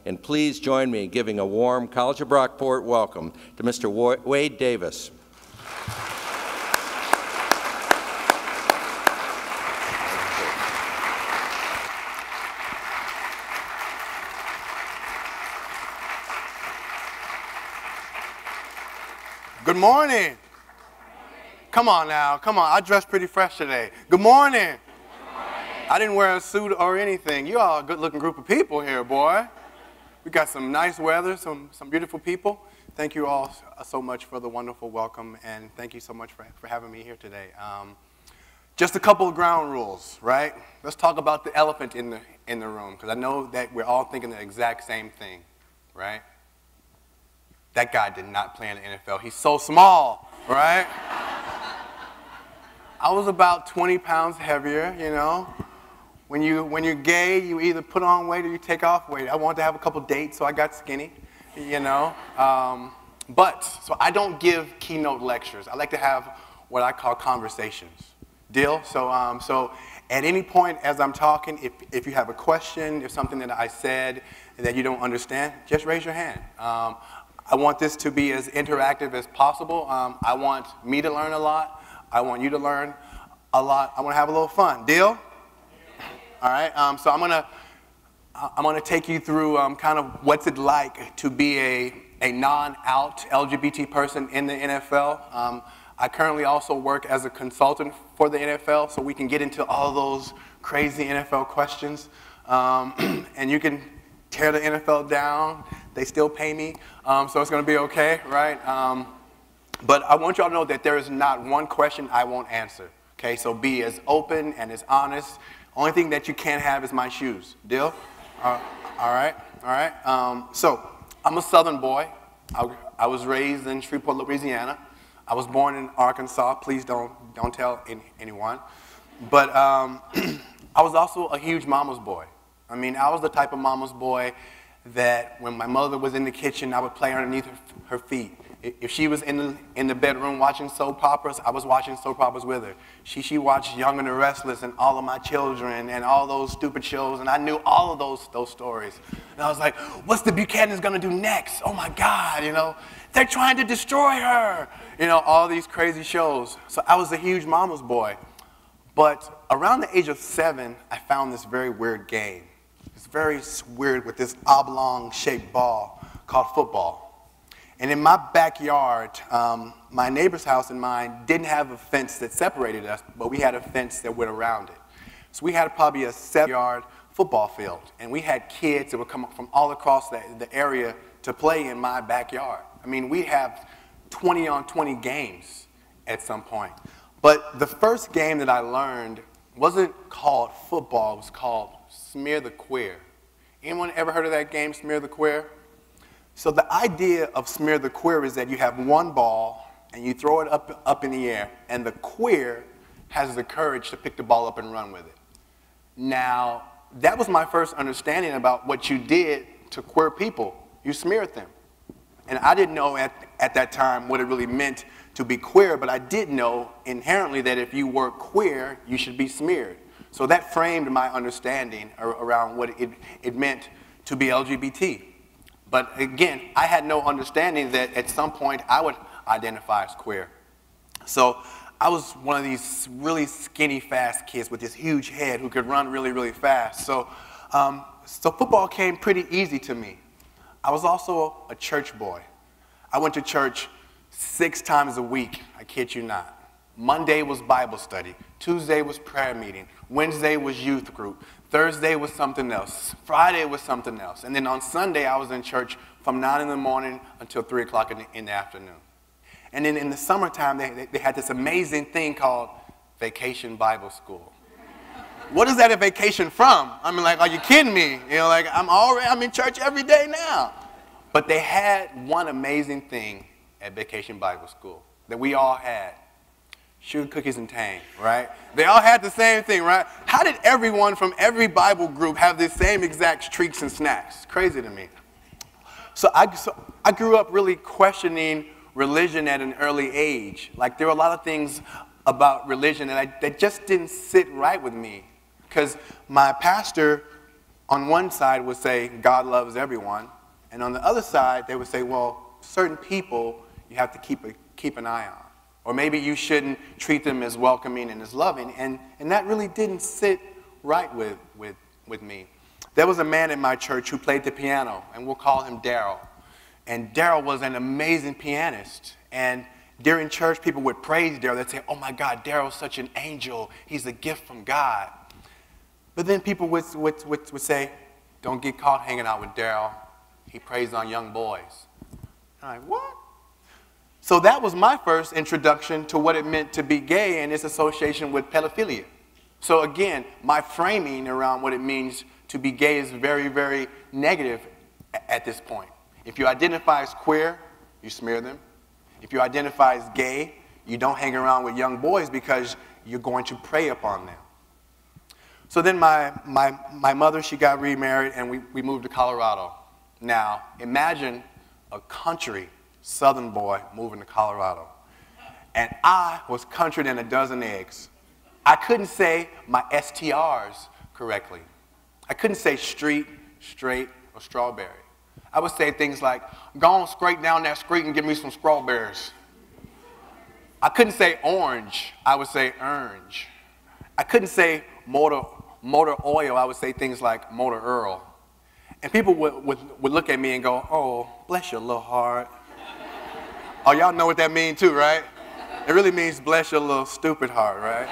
and please join me in giving a warm College of Brockport welcome to Mr. Wade Davis. Good morning. Come on now, come on. I dressed pretty fresh today. Good morning. Good morning. I didn't wear a suit or anything. You all a good-looking group of people here, boy. We got some nice weather, some beautiful people. Thank you all so much for the wonderful welcome, and thank you so much for having me here today. Just a couple of ground rules, right? Let's talk about the elephant in the room, because I know that we're all thinking the exact same thing, right? That guy did not play in the NFL. He's so small, right? I was about 20 pounds heavier, you know. When you're gay, you either put on weight or you take off weight. I wanted to have a couple dates, so I got skinny, you know. So I don't give keynote lectures. I like to have what I call conversations. Deal? So at any point as I'm talking, if you have a question, if something that I said that you don't understand, just raise your hand. I want this to be as interactive as possible. I want me to learn a lot. I want you to learn a lot. I want to have a little fun. Deal? All right. So I'm gonna take you through kind of what's it like to be a non-out LGBT person in the NFL. I currently also work as a consultant for the NFL, so we can get into all those crazy NFL questions, and you can tear the NFL down. They still pay me, so it's going to be okay, right? But I want y'all to know that there is not one question I won't answer, okay? So be as open and as honest. Only thing that you can't have is my shoes. Deal? All right. So I'm a Southern boy. I was raised in Shreveport, Louisiana. I was born in Arkansas. Please don't tell anyone. But I was also a huge mama's boy. I mean, I was the type of mama's boy that when my mother was in the kitchen, I would play underneath her feet. If she was in the bedroom watching soap operas, I was watching soap operas with her. She watched Young and the Restless and All of My Children and all those stupid shows, and I knew all of those stories. And I was like, what's the Buchanan's gonna do next? Oh my God, you know, they're trying to destroy her. You know, all these crazy shows. So I was a huge mama's boy. But around the age of 7, I found this very weird game. It's very weird with this oblong-shaped ball called football. And in my backyard, my neighbor's house and mine didn't have a fence that separated us, but we had a fence that went around it. So we had probably a 7-yard football field, and we had kids that would come from all across the area to play in my backyard. I mean, we'd have 20-on-20 games at some point. But the first game that I learned wasn't called football, it was called Smear the Queer. Anyone ever heard of that game, Smear the Queer? So the idea of Smear the Queer is that you have one ball and you throw it up in the air, and the queer has the courage to pick the ball up and run with it. Now, that was my first understanding about what you did to queer people. You smeared them. And I didn't know at that time what it really meant to be queer, but I did know inherently that if you were queer, you should be smeared. So that framed my understanding around what it meant to be LGBT. But again, I had no understanding that at some point I would identify as queer. So I was one of these really skinny, fast kids with this huge head who could run really, really fast. So football came pretty easy to me. I was also a church boy. I went to church 6 times a week, I kid you not. Monday was Bible study. Tuesday was prayer meeting. Wednesday was youth group. Thursday was something else. Friday was something else. And then on Sunday, I was in church from 9 in the morning until 3 o'clock in the afternoon. And then in the summertime, they had this amazing thing called Vacation Bible School. What is that a vacation from? I mean, like, are you kidding me? You know, like, I'm in church every day now. But they had one amazing thing at Vacation Bible School that we all had. Sugar cookies and tang, right? They all had the same thing, right? How did everyone from every Bible group have the same exact treats and snacks? It's crazy to me. So I grew up really questioning religion at an early age. Like, there were a lot of things about religion that just didn't sit right with me. Because my pastor on one side would say God loves everyone, and on the other side they would say, well, certain people you have to keep an eye on, or maybe you shouldn't treat them as welcoming and as loving, and that really didn't sit right with me. There was a man in my church who played the piano, and we'll call him Daryl. And Daryl was an amazing pianist. And during church, people would praise Daryl. They'd say, oh my God, Daryl's such an angel. He's a gift from God. But then people would say, don't get caught hanging out with Daryl. He preys on young boys. I'm like, what? So that was my first introduction to what it meant to be gay and its association with pedophilia. So again, my framing around what it means to be gay is very, very negative at this point. If you identify as queer, you smear them. If you identify as gay, you don't hang around with young boys because you're going to prey upon them. So then my mother, she got remarried, and we moved to Colorado. Now, imagine a country southern boy moving to Colorado. And I was country than a dozen eggs. I couldn't say my STRs correctly. I couldn't say street, straight, or strawberry. I would say things like, go on straight down that street and give me some strawberries. I couldn't say orange. I would say orange. I couldn't say motor oil. I would say things like motor Earl. And people would look at me and go, oh, bless your little heart. Oh, y'all know what that means too, right? It really means bless your little stupid heart, right?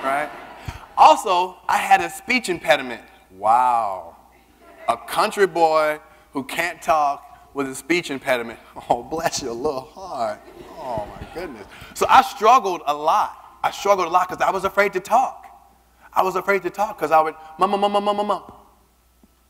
Right? Also, I had a speech impediment. Wow. A country boy who can't talk with a speech impediment. Oh, bless your little heart. Oh, my goodness. So I struggled a lot. I struggled a lot because I was afraid to talk. I was afraid to talk because I would, mama.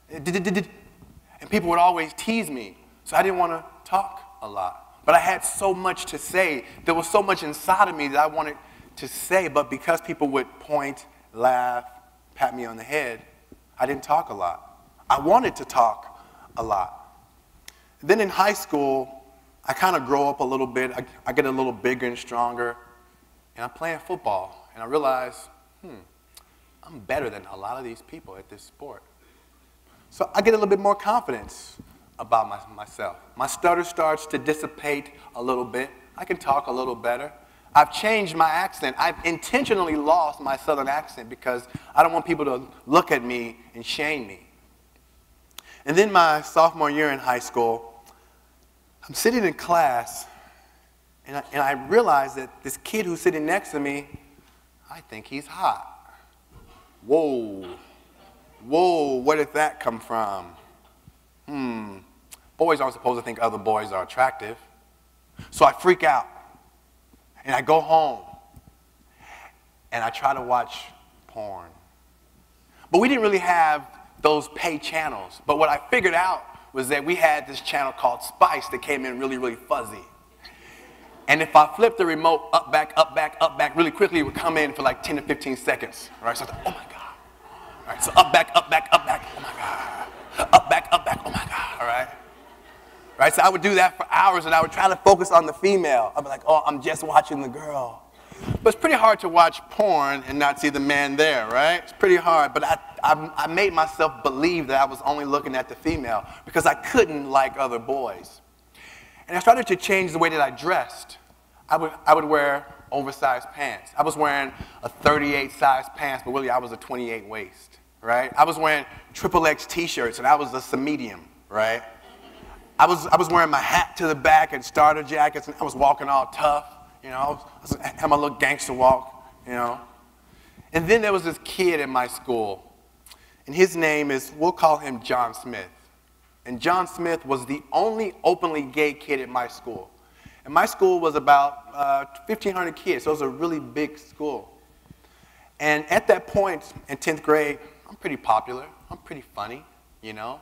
And people would always tease me. So I didn't want to talk a lot. But I had so much to say. There was so much inside of me that I wanted to say. But because people would point, laugh, pat me on the head, I didn't talk a lot. I wanted to talk a lot. Then in high school, I kind of grow up a little bit. I get a little bigger and stronger. And I'm playing football. And I realize, I'm better than a lot of these people at this sport. So I get a little bit more confidence about myself. My stutter starts to dissipate a little bit. I can talk a little better. I've changed my accent. I've intentionally lost my southern accent because I don't want people to look at me and shame me. And then my sophomore year in high school, I'm sitting in class, and I realize that this kid who's sitting next to me, I think he's hot. Whoa, where did that come from? Boys aren't supposed to think other boys are attractive. So I freak out, and I go home, and I try to watch porn. But we didn't really have those pay channels. But what I figured out was that we had this channel called Spice that came in really, really fuzzy. And if I flipped the remote up, back, really quickly, it would come in for like 10 to 15 seconds. Right? So I thought, oh my God. All right, so up, back, oh my God. Up, back, oh my God, all right? Right, so I would do that for hours, and I would try to focus on the female. I'd be like, oh, I'm just watching the girl. But it's pretty hard to watch porn and not see the man there, right? It's pretty hard, but I made myself believe that I was only looking at the female because I couldn't like other boys. And I started to change the way that I dressed. I would wear oversized pants. I was wearing a 38 size pants, but really I was a 28 waist, right? I was wearing XXX t-shirts, and I was a medium, right? I was wearing my hat to the back and starter jackets, and I was walking all tough, you know. I had my little gangster walk, you know. And then there was this kid in my school, and his name is, we'll call him John Smith. And John Smith was the only openly gay kid at my school. And my school was about 1,500 kids, so it was a really big school. And at that point in 10th grade, I'm pretty popular. I'm pretty funny, you know.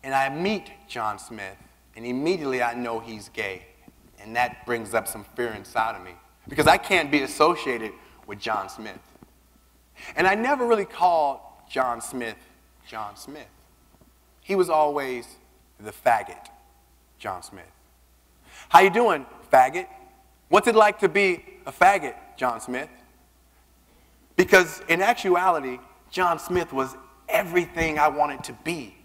And I meet John Smith, and immediately I know he's gay. And that brings up some fear inside of me because I can't be associated with John Smith. And I never really called John Smith John Smith. He was always the faggot, John Smith. How you doing, faggot? What's it like to be a faggot, John Smith? Because in actuality, John Smith was everything I wanted to be.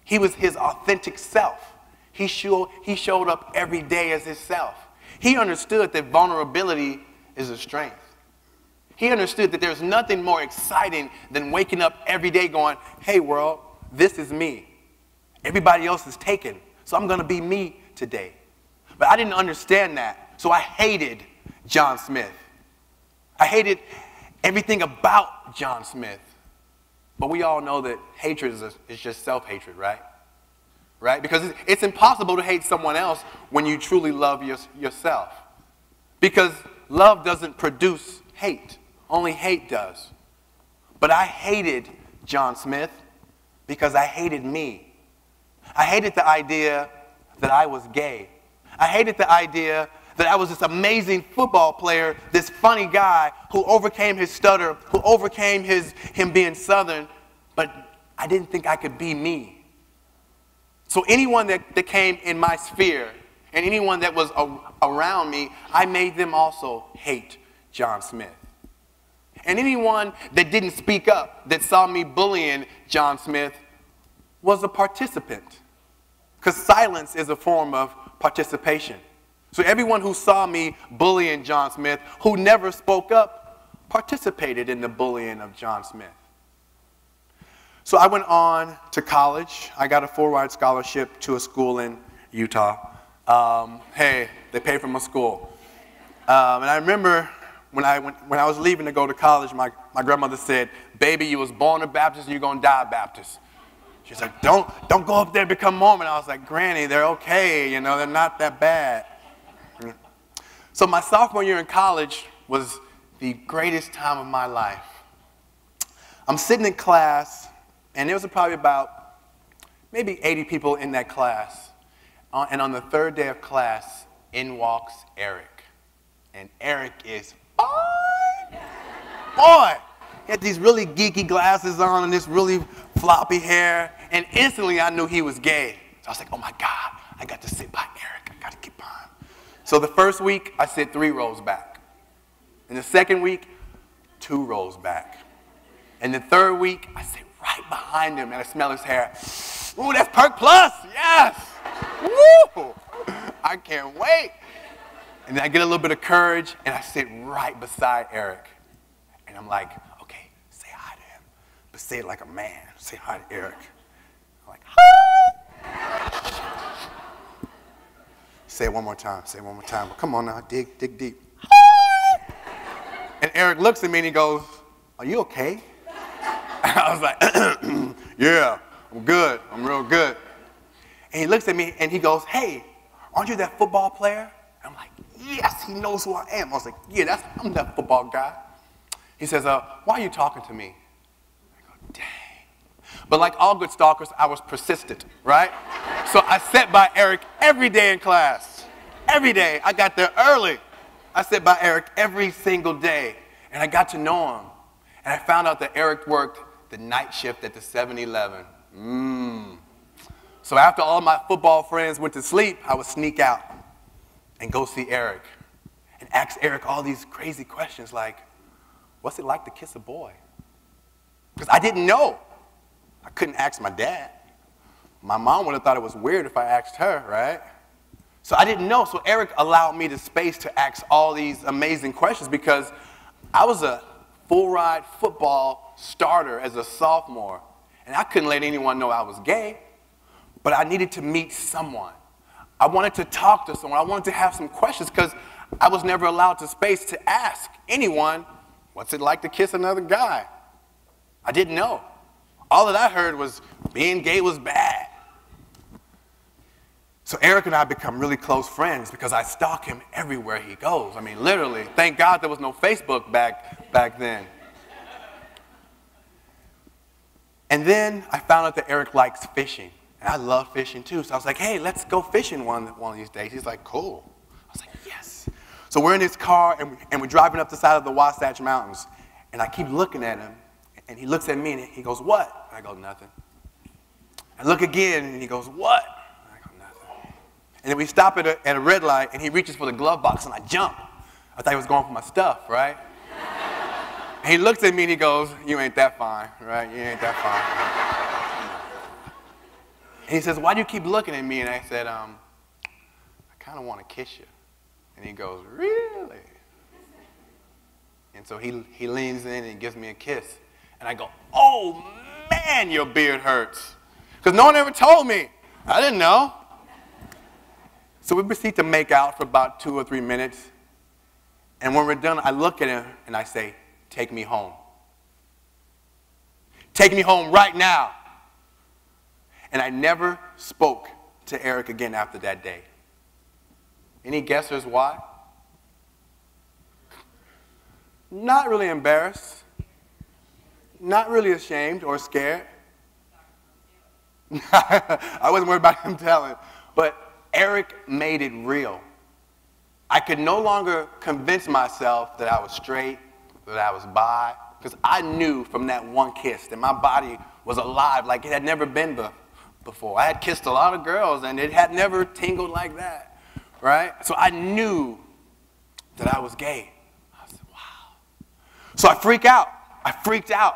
He was his authentic self. He showed up every day as himself. He understood that vulnerability is a strength. He understood that there's nothing more exciting than waking up every day going, hey world, this is me. Everybody else is taken, so I'm going to be me today. But I didn't understand that, so I hated John Smith. I hated everything about John Smith. But we all know that hatred is just self-hatred, right? Right? Because it's impossible to hate someone else when you truly love yourself. Because love doesn't produce hate. Only hate does. But I hated John Smith because I hated me. I hated the idea that I was gay. I hated the idea that I was this amazing football player, this funny guy who overcame his stutter, who overcame him being Southern, but I didn't think I could be me. So anyone that came in my sphere and anyone that was around me, I made them also hate John Smith. And anyone that didn't speak up, that saw me bullying John Smith, was a participant. Because silence is a form of participation. So everyone who saw me bullying John Smith, who never spoke up, participated in the bullying of John Smith. So I went on to college. I got a full-ride scholarship to a school in Utah. Hey, they paid for my school. And I remember when I was leaving to go to college, my grandmother said, baby, you was born a Baptist and you're going to die a Baptist. She's like, don't go up there and become Mormon. I was like, Granny, they're okay, you know, they're not that bad. So my sophomore year in college was the greatest time of my life. I'm sitting in class, and there was probably about maybe 80 people in that class. And on the third day of class, in walks Eric. And Eric is fine. Boy, he had these really geeky glasses on and this really floppy hair. And instantly I knew he was gay. So I was like, oh my God, I got to sit by Eric. I got to get by him. So the first week, I sit 3 rows back. And the second week, 2 rows back. And the third week, I sit right behind him and I smell his hair. Ooh, that's Perk Plus, yes. Woo! I can't wait. And then I get a little bit of courage and I sit right beside Eric. And I'm like, okay, say hi to him. But say it like a man. Say hi to Eric. I'm like, hi. Say it one more time. Say it one more time. Come on now, dig deep. Hi. And Eric looks at me and he goes, are you okay? And I was like, yeah, I'm good. I'm real good. And he looks at me and he goes, hey, aren't you that football player? And I'm like, yes, he knows who I am. I was like, yeah, I'm that football guy. He says, why are you talking to me? I go, dang. But like all good stalkers, I was persistent, right? So I sat by Eric every day in class. Every day. I got there early. I sat by Eric every single day. And I got to know him. And I found out that Eric worked the night shift at the 7-Eleven. So after all my football friends went to sleep, I would sneak out and go see Eric and ask Eric all these crazy questions like, what's it like to kiss a boy? Because I didn't know. I couldn't ask my dad. My mom would have thought it was weird if I asked her, right? So I didn't know. So Eric allowed me the space to ask all these amazing questions because I was a full-ride football starter as a sophomore. And I couldn't let anyone know I was gay. But I needed to meet someone. I wanted to talk to someone. I wanted to have some questions because I was never allowed the space to ask anyone, what's it like to kiss another guy? I didn't know. All that I heard was being gay was bad. So Eric and I become really close friends because I stalk him everywhere he goes. I mean, literally. Thank God there was no Facebook back then. And then I found out that Eric likes fishing. And I love fishing too. So I was like, hey, let's go fishing one of these days. He's like, cool. I was like, yes. So we're in his car and we're driving up the side of the Wasatch Mountains. And I keep looking at him. And he looks at me and he goes, what? And I go, nothing. I look again and he goes, what? And I go, nothing. And then we stop at a red light and he reaches for the glove box and I jump. I thought he was going for my stuff, right? He looks at me and he goes, "You ain't that fine, right? You ain't that fine." And he says, "Why do you keep looking at me?" And I said, "I kind of want to kiss you." And he goes, "Really?" And so he leans in and he gives me a kiss. And I go, "Oh, man, your beard hurts." Because no one ever told me. I didn't know. So we proceed to make out for about 2 or 3 minutes. And when we're done, I look at him and I say, "Take me home. Take me home right now." And I never spoke to Eric again after that day. Any guesses why? Not really embarrassed. Not really ashamed or scared. I wasn't worried about him telling. But Eric made it real. I could no longer convince myself that I was straight, that I was bi, because I knew from that one kiss that my body was alive like it had never been before. I had kissed a lot of girls and it had never tingled like that, right? So I knew that I was gay. I said, wow. So I freaked out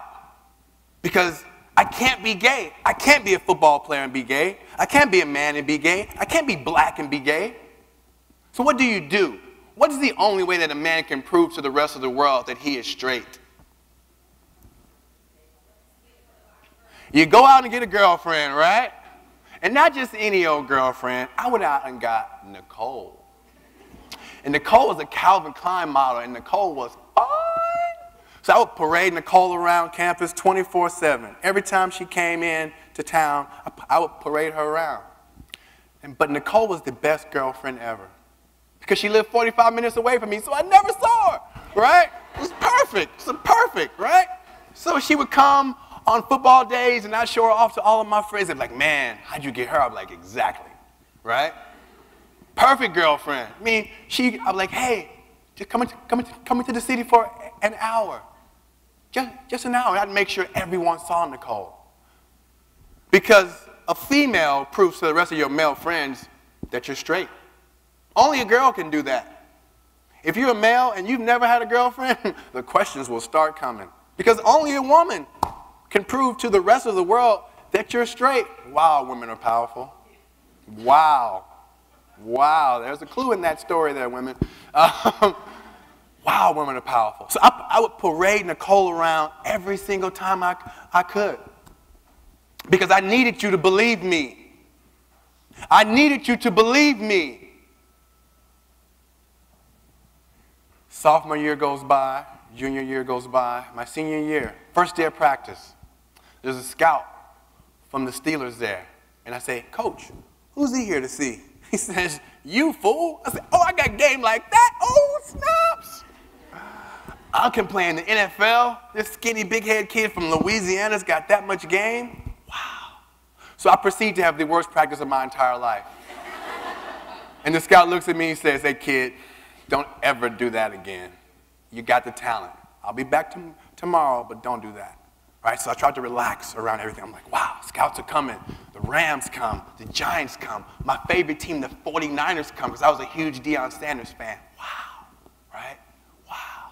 because I can't be gay. I can't be a football player and be gay. I can't be a man and be gay. I can't be black and be gay. So what do? What is the only way that a man can prove to the rest of the world that he is straight? You go out and get a girlfriend, right? And not just any old girlfriend. I went out and got Nicole. And Nicole was a Calvin Klein model, and Nicole was fine. So I would parade Nicole around campus 24/7. Every time she came in to town, I would parade her around. But Nicole was the best girlfriend ever because she lived 45 minutes away from me, so I never saw her, right? It was perfect. It was perfect, right? So she would come on football days, and I'd show her off to all of my friends. They'd be like, "Man, how'd you get her?" I'm like, "Exactly," right? Perfect girlfriend. I mean, I'm like, "Hey, just come into the city for an hour. Just an hour." And I'd make sure everyone saw Nicole. Because a female proves to the rest of your male friends that you're straight. Only a girl can do that. If you're a male and you've never had a girlfriend, the questions will start coming. Because only a woman can prove to the rest of the world that you're straight. Wow, women are powerful. Wow. Wow, there's a clue in that story there, women. Wow, women are powerful. So I would parade Nicole around every single time I could. Because I needed you to believe me. I needed you to believe me. Sophomore year goes by, junior year goes by, my senior year, first day of practice. There's a scout from the Steelers there. And I say, "Coach, who's he here to see?" He says, "You fool." I said, "Oh, I got game like that? Oh, snaps." I can play in the NFL. This skinny, big-head kid from Louisiana's got that much game. Wow. So I proceed to have the worst practice of my entire life. And the scout looks at me and says, "Hey, kid, don't ever do that again. You got the talent. I'll be back tomorrow, but don't do that." Right? So I tried to relax around everything. I'm like, wow, scouts are coming. The Rams come. The Giants come. My favorite team, the 49ers, come because I was a huge Deion Sanders fan. Wow. Right? Wow.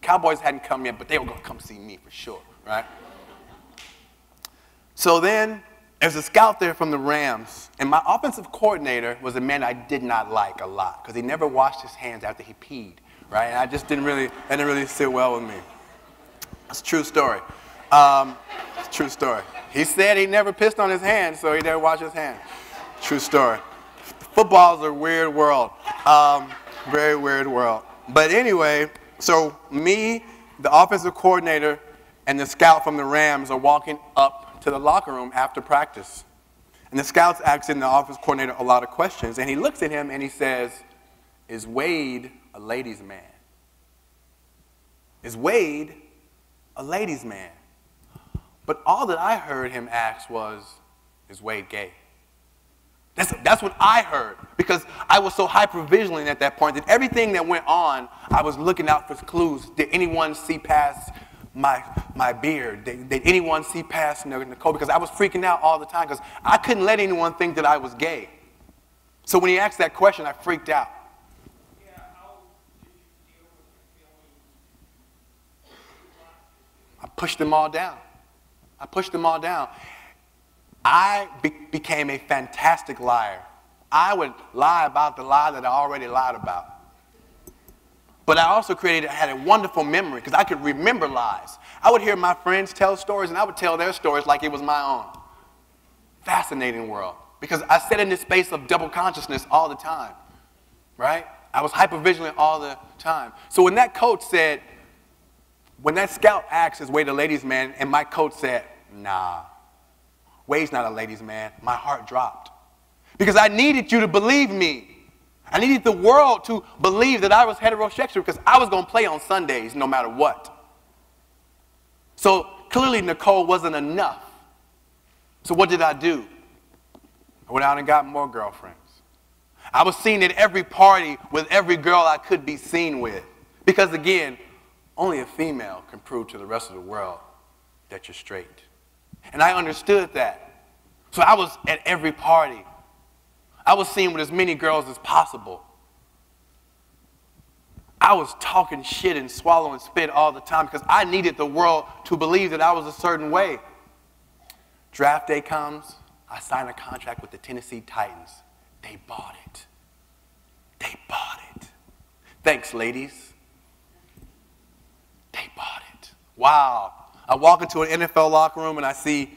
Cowboys hadn't come yet, but they were going to come see me for sure. Right? So then there's a scout there from the Rams, and my offensive coordinator was a man I did not like a lot because he never washed his hands after he peed. Right? And I just didn't really sit well with me. It's a true story. It's a true story. He said he never pissed on his hands, so he never washed his hands. True story. Football's a weird world. Very weird world. But anyway, so me, the offensive coordinator, and the scout from the Rams are walking up to the locker room after practice. And the scout's asking the offensive coordinator a lot of questions, and he looks at him and he says, "Is Wade a ladies' man? Is Wade a ladies' man?" But all that I heard him ask was, "Is Wade gay?" That's what I heard, because I was so hyper-vigilant at that point that everything that went on, I was looking out for clues. Did anyone see past my beard? Did anyone see past Nicole? Because I was freaking out all the time because I couldn't let anyone think that I was gay. So when he asked that question, I freaked out. pushed them all down. I pushed them all down. I became a fantastic liar. I would lie about the lie that I already lied about. But I also had a wonderful memory because I could remember lies. I would hear my friends tell stories, and I would tell their stories like it was my own. Fascinating world. Because I sat in this space of double consciousness all the time, right? I was hypervigilant all the time. So when that coach said, when that scout asked, is Wade a ladies' man? And my coach said, nah, Wade's not a ladies' man. My heart dropped. Because I needed you to believe me. I needed the world to believe that I was heterosexual because I was going to play on Sundays no matter what. So clearly Nicole wasn't enough. So what did I do? I went out and got more girlfriends. I was seen at every party with every girl I could be seen with. Because again, only a female can prove to the rest of the world that you're straight. And I understood that. So I was at every party. I was seen with as many girls as possible. I was talking shit and swallowing spit all the time because I needed the world to believe that I was a certain way. Draft day comes, I sign a contract with the Tennessee Titans. They bought it. They bought it. Thanks, ladies. They bought it. Wow. I walk into an NFL locker room and I see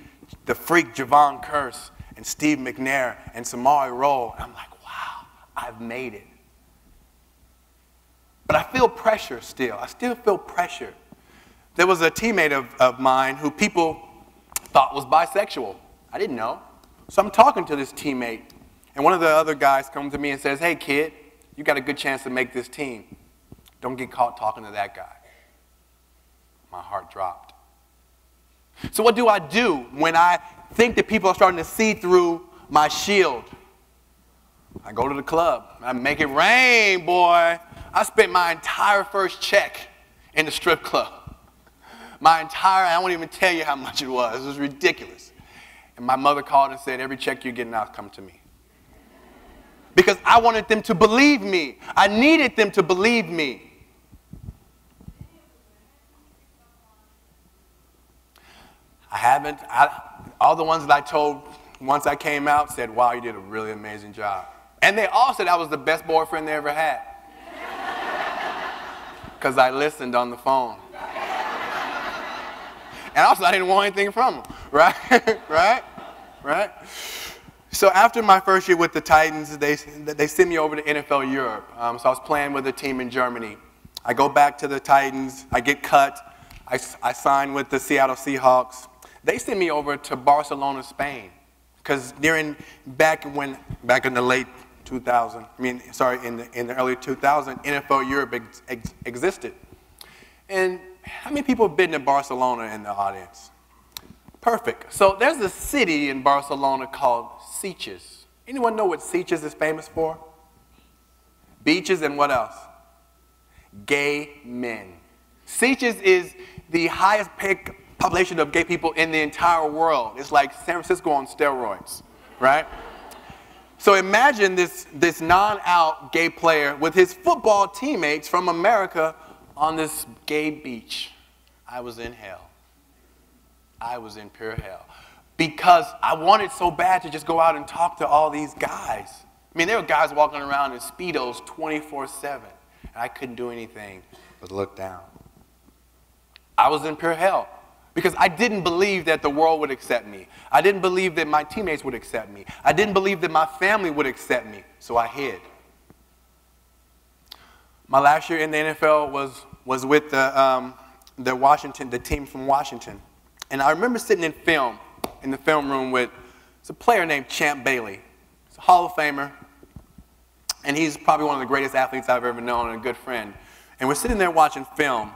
the freak Javon Curse and Steve McNair and Samari Roll. And I'm like, wow, I've made it. But I feel pressure still. I still feel pressure. There was a teammate of mine who people thought was bisexual. I didn't know. So I'm talking to this teammate, and one of the other guys comes to me and says, hey, kid, you got a good chance to make this team. Don't get caught talking to that guy. My heart dropped. So what do I do when I think that people are starting to see through my shield? I go to the club. I make it rain, boy. I spent my entire first check in the strip club. I won't even tell you how much it was. It was ridiculous. And my mother called and said, every check you're getting now, come to me. Because I wanted them to believe me. I needed them to believe me. I haven't. All the ones that I told once I came out said, wow, you did a really amazing job. And they all said I was the best boyfriend they ever had. Because I listened on the phone. And also I didn't want anything from them, right? right? So after my first year with the Titans, they sent me over to NFL Europe. So I was playing with a team in Germany. I go back to the Titans. I get cut. I sign with the Seattle Seahawks. They sent me over to Barcelona, Spain. Because back in the late 2000, in the early 2000, NFL Europe existed. And how many people have been to Barcelona in the audience? Perfect. So there's a city in Barcelona called Sitges. Anyone know what Sitges is famous for? Beaches and what else? Gay men. Sitges is the highest paid population of gay people in the entire world. It's like San Francisco on steroids, right? So imagine this non-out gay player with his football teammates from America on this gay beach. I was in hell. I was in pure hell. Because I wanted so bad to just go out and talk to all these guys. I mean, there were guys walking around in Speedos 24/7. And I couldn't do anything but look down. I was in pure hell. Because I didn't believe that the world would accept me. I didn't believe that my teammates would accept me. I didn't believe that my family would accept me. So I hid. My last year in the NFL was with the team from Washington. And I remember sitting in the film room with a player named Champ Bailey. He's a Hall of Famer. And he's probably one of the greatest athletes I've ever known and a good friend. And we're sitting there watching film.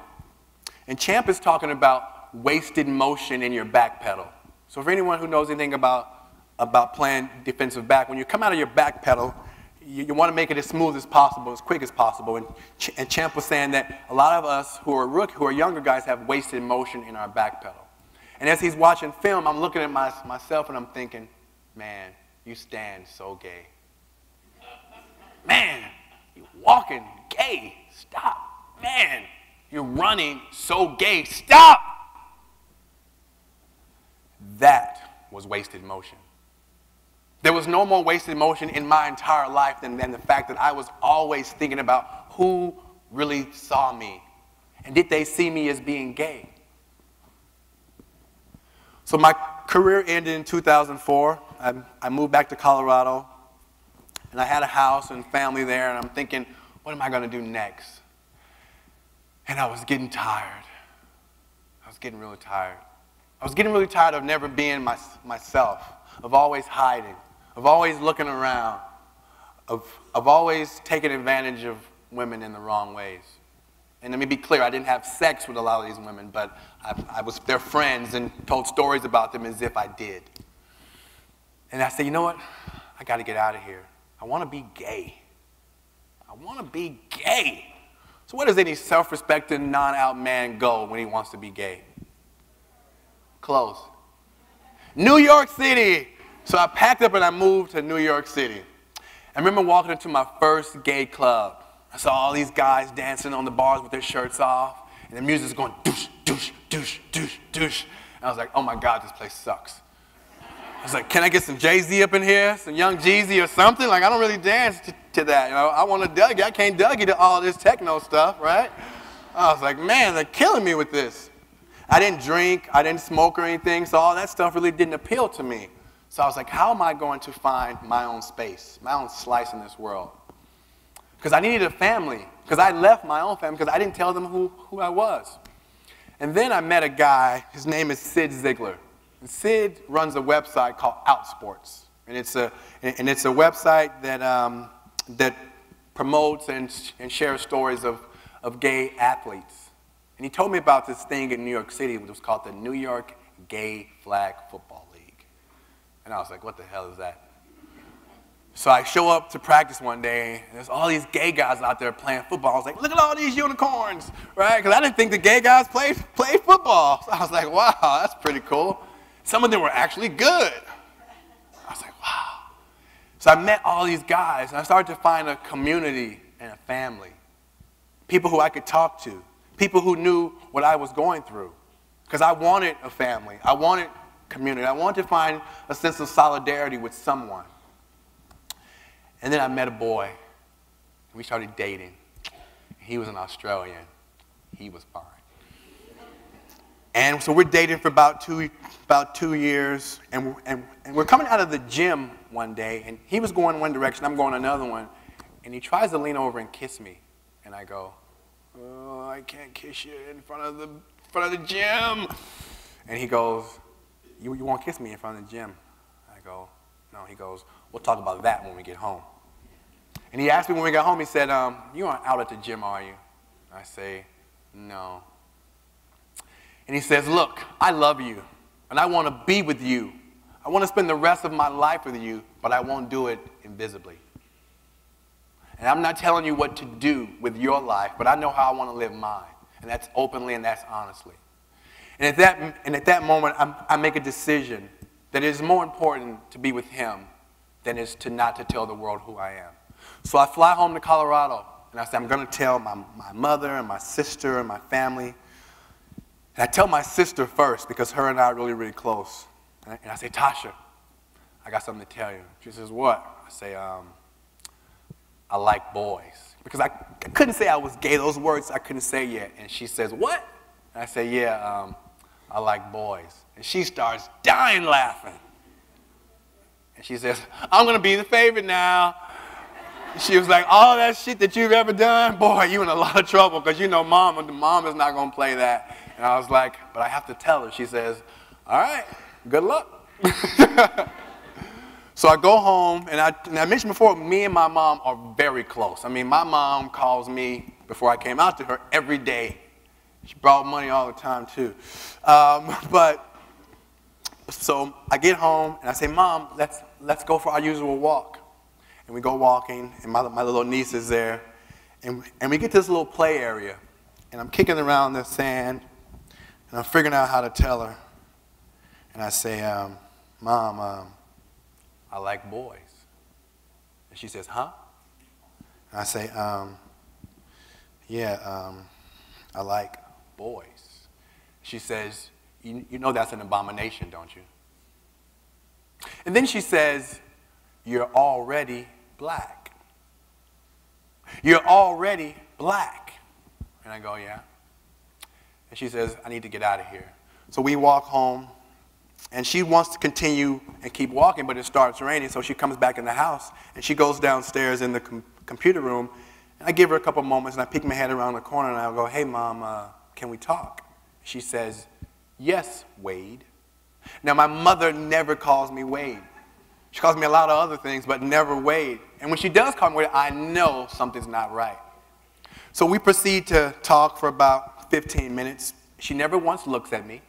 And Champ is talking about wasted motion in your back pedal. So for anyone who knows anything about playing defensive back, when you come out of your back pedal, you want to make it as smooth as possible, as quick as possible. And Champ was saying that a lot of us who are younger guys have wasted motion in our back pedal. And as he's watching film, I'm looking at myself and I'm thinking, man, you stand so gay. Man, you're walking gay. Stop. Man, you're running so gay. Stop. that was wasted motion. There was no more wasted motion in my entire life than the fact that I was always thinking about who really saw me, and did they see me as being gay? So my career ended in 2004. I moved back to Colorado, and I had a house and family there, and I'm thinking, what am I going to do next? And I was getting tired. I was getting really tired. I was getting really tired of never being myself, of always hiding, of always looking around, of always taking advantage of women in the wrong ways. And let me be clear, I didn't have sex with a lot of these women, but I was their friends and told stories about them as if I did. And I said, you know what? I got to get out of here. I want to be gay. I want to be gay. So where does any self-respecting, non-out man go when he wants to be gay? Close. New York City. So I packed up and I moved to New York City. I remember walking into my first gay club. I saw all these guys dancing on the bars with their shirts off, and the music's going douche, douche, douche, douche, douche. And I was like, oh my God, this place sucks. I was like, can I get some Jay-Z up in here? Some young Jeezy or something? Like, I don't really dance to that. You know, I want to Dougie. I can't Dougie to all this techno stuff, right? I was like, man, they're killing me with this. I didn't drink. I didn't smoke or anything, so all that stuff really didn't appeal to me. So I was like, how am I going to find my own space, my own slice in this world? Because I needed a family, because I left my own family, because I didn't tell them who I was. And then I met a guy, his name is Sid Ziegler. And Sid runs a website called Outsports. And it's a website that promotes and shares stories of gay athletes. And he told me about this thing in New York City, which was called the New York Gay Flag Football League. And I was like, what the hell is that? So I show up to practice one day, and there's all these gay guys out there playing football. I was like, look at all these unicorns, right? Because I didn't think the gay guys played football. So I was like, wow, that's pretty cool. Some of them were actually good. I was like, wow. So I met all these guys, and I started to find a community and a family. People who I could talk to. People who knew what I was going through. Because I wanted a family. I wanted community. I wanted to find a sense of solidarity with someone. And then I met a boy, and we started dating. He was an Australian. He was fine. And so we're dating for about two years, and we're coming out of the gym one day, and he was going one direction, I'm going another one, and he tries to lean over and kiss me, and I go, oh, I can't kiss you in front of the gym. And he goes, you won't kiss me in front of the gym. I go, no. He goes, we'll talk about that when we get home. And he asked me when we got home, he said, you aren't out at the gym, are you? I say, no. And he says, look, I love you, and I want to be with you. I want to spend the rest of my life with you, but I won't do it invisibly. And I'm not telling you what to do with your life, but I know how I want to live mine, and that's openly and that's honestly. And at that moment, I make a decision that it is more important to be with him than it is not to tell the world who I am. So I fly home to Colorado, and I say, I'm going to tell my mother and my sister and my family. And I tell my sister first, because her and I are really, really close. And I say, Tasha, I got something to tell you. She says, what? I say, I like boys. Because I couldn't say I was gay. Those words I couldn't say yet. And she says, what? And I say, yeah, I like boys. And she starts dying laughing. And she says, I'm going to be the favorite now. She was like, all that shit that you've ever done, boy, you in a lot of trouble, because you know mom is not going to play that. And I was like, but I have to tell her. She says, all right, good luck. So I go home, and I mentioned before, me and my mom are very close. I mean, my mom calls me, before I came out to her, every day. She brought money all the time, too. So I get home, and I say, Mom, let's go for our usual walk. And we go walking, and my little niece is there. And we get to this little play area. And I'm kicking around the sand, and I'm figuring out how to tell her. And I say, Mom, I like boys. And she says, huh? And I say, yeah, I like boys. She says, you know that's an abomination, don't you? And then she says, "You're already black. You're already black." And I go, "Yeah." And she says, "I need to get out of here." So we walk home, and she wants to continue and keep walking, but it starts raining, so she comes back in the house, and she goes downstairs in the computer room, and I give her a couple moments, and I peek my head around the corner, and I go, "Hey, Mom, can we talk?" She says, "Yes, Wade." Now, my mother never calls me Wade. She calls me a lot of other things, but never Wade. And when she does call me Wade, I know something's not right. So we proceed to talk for about 15 minutes. She never once looks at me.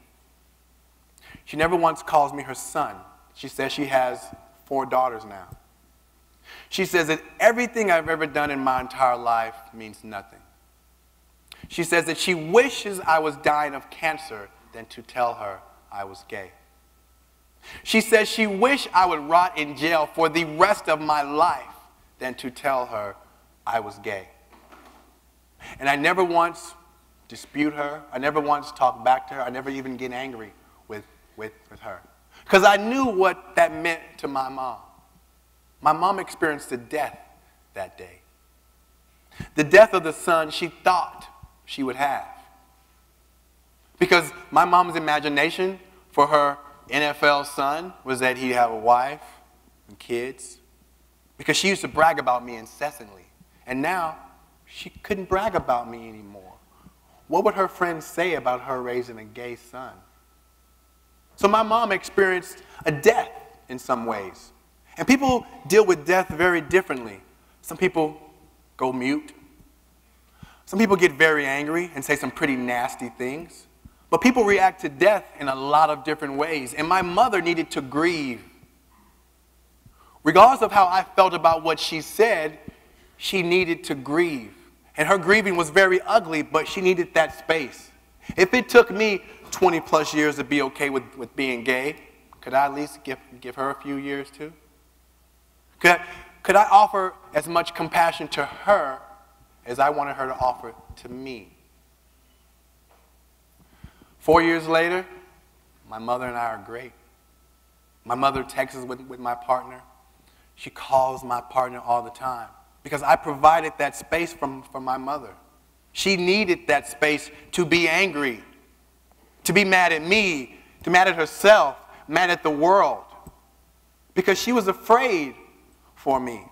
She never once calls me her son. She says she has 4 daughters now. She says that everything I've ever done in my entire life means nothing. She says that she wishes I was dying of cancer than to tell her I was gay. She says she wished I would rot in jail for the rest of my life than to tell her I was gay. And I never once dispute her. I never once talk back to her. I never even get angry with her. Because I knew what that meant to my mom. My mom experienced a death that day. The death of the son she thought she would have. Because my mom's imagination for her NFL son was that he'd have a wife and kids. Because she used to brag about me incessantly. And now, she couldn't brag about me anymore. What would her friends say about her raising a gay son? So my mom experienced a death in some ways. And people deal with death very differently. Some people go mute. Some people get very angry and say some pretty nasty things. But people react to death in a lot of different ways. And my mother needed to grieve. Regardless of how I felt about what she said, she needed to grieve. And her grieving was very ugly, but she needed that space. If it took me 20 plus years to be okay with being gay, could I at least give her a few years too? Could I offer as much compassion to her as I wanted her to offer to me? 4 years later, my mother and I are great. My mother texts with my partner. She calls my partner all the time because I provided that space from my mother. She needed that space to be angry, to be mad at me, to mad at herself, mad at the world, because she was afraid for me.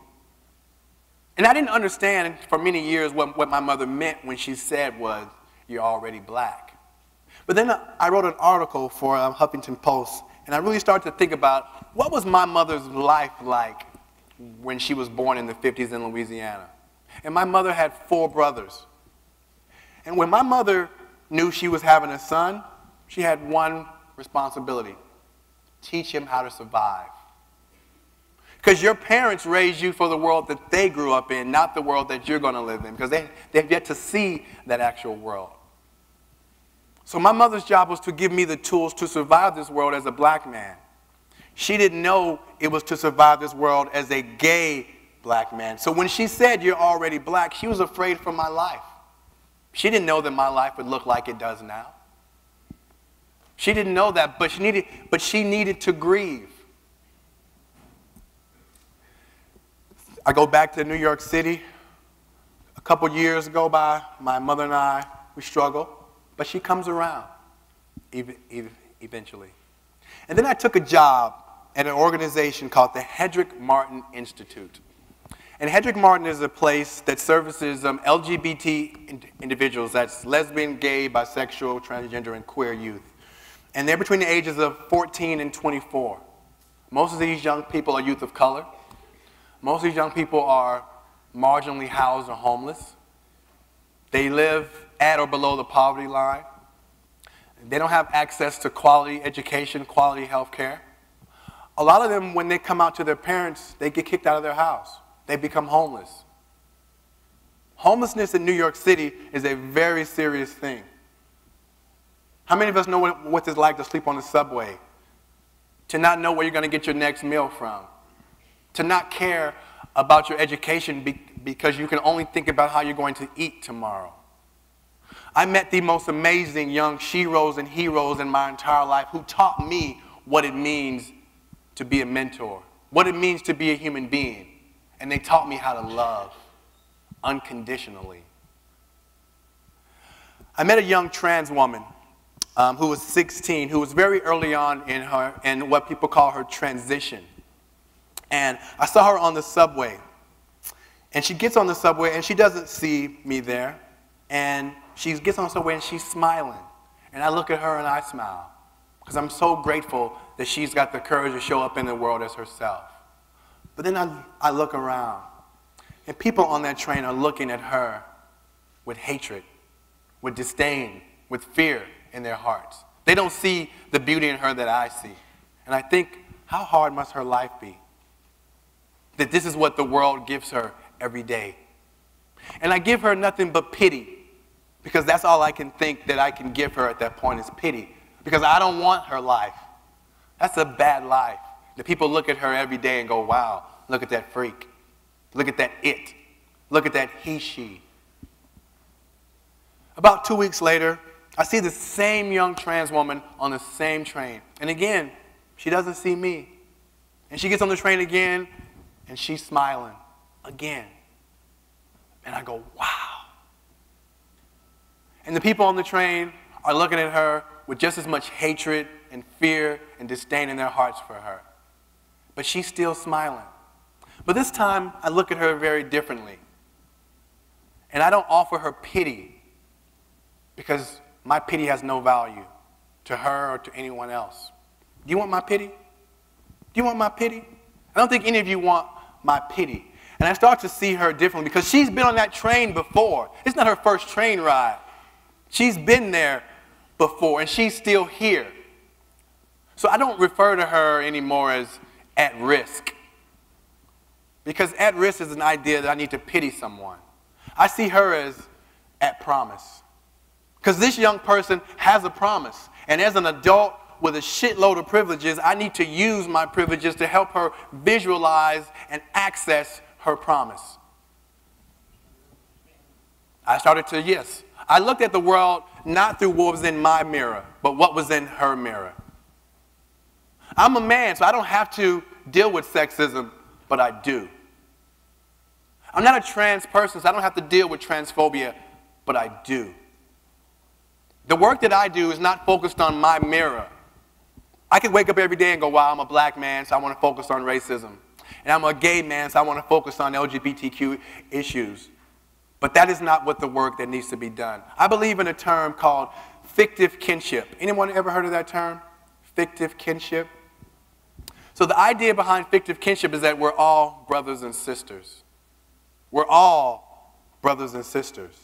And I didn't understand for many years what my mother meant when she said was, "You're already black." But then I wrote an article for Huffington Post, and I really started to think about what was my mother's life like when she was born in the 50s in Louisiana. And my mother had 4 brothers. And when my mother knew she was having a son, she had one responsibility: teach him how to survive. Because your parents raised you for the world that they grew up in, not the world that you're going to live in, because they've yet to see that actual world. So my mother's job was to give me the tools to survive this world as a black man. She didn't know it was to survive this world as a gay black man. So when she said, "You're already black," she was afraid for my life. She didn't know that my life would look like it does now. She didn't know that, but she needed to grieve. I go back to New York City. A couple years go by. My mother and I, we struggle. But she comes around eventually. And then I took a job at an organization called the Hedrick Martin Institute. And Hedrick Martin is a place that services LGBT individuals, that's lesbian, gay, bisexual, transgender, and queer youth. And they're between the ages of 14 and 24. Most of these young people are youth of color. Most of these young people are marginally housed or homeless. They live at or below the poverty line. They don't have access to quality education, quality health care. A lot of them, when they come out to their parents, they get kicked out of their house. They become homeless. Homelessness in New York City is a very serious thing. How many of us know what it's like to sleep on the subway? To not know where you're going to get your next meal from? To not care about your education because you can only think about how you're going to eat tomorrow. I met the most amazing young sheroes and heroes in my entire life who taught me what it means to be a mentor, what it means to be a human being, and they taught me how to love unconditionally. I met a young trans woman who was 16, who was very early on in what people call her transition. And I saw her on the subway. And she gets on the subway and she doesn't see me there. And she gets on the subway and she's smiling. And I look at her and I smile. Because I'm so grateful that she's got the courage to show up in the world as herself. But then I look around. And people on that train are looking at her with hatred, with disdain, with fear in their hearts. They don't see the beauty in her that I see. And I think, how hard must her life be? That this is what the world gives her every day. And I give her nothing but pity, because that's all I can think that I can give her at that point is pity, because I don't want her life. That's a bad life. The people look at her every day and go, wow, look at that freak. Look at that it. Look at that he, she. About 2 weeks later, I see the same young trans woman on the same train. And again, she doesn't see me. And she gets on the train again, and she's smiling again. And I go, wow. And the people on the train are looking at her with just as much hatred and fear and disdain in their hearts for her. But she's still smiling. But this time, I look at her very differently. And I don't offer her pity, because my pity has no value to her or to anyone else. Do you want my pity? Do you want my pity? I don't think any of you want my pity. And I start to see her differently, because she's been on that train before. It's not her first train ride. She's been there before, and she's still here. So I don't refer to her anymore as at risk, because at risk is an idea that I need to pity someone. I see her as at promise, because this young person has a promise. And as an adult with a shitload of privileges, I need to use my privileges to help her visualize and access her promise. I started to, yes. I looked at the world not through what was in my mirror, but what was in her mirror. I'm a man, so I don't have to deal with sexism, but I do. I'm not a trans person, so I don't have to deal with transphobia, but I do. The work that I do is not focused on my mirror. I could wake up every day and go, wow, I'm a black man, so I want to focus on racism. And I'm a gay man, so I want to focus on LGBTQ issues. But that is not what the work that needs to be done. I believe in a term called fictive kinship. Anyone ever heard of that term? Fictive kinship? So the idea behind fictive kinship is that we're all brothers and sisters. We're all brothers and sisters.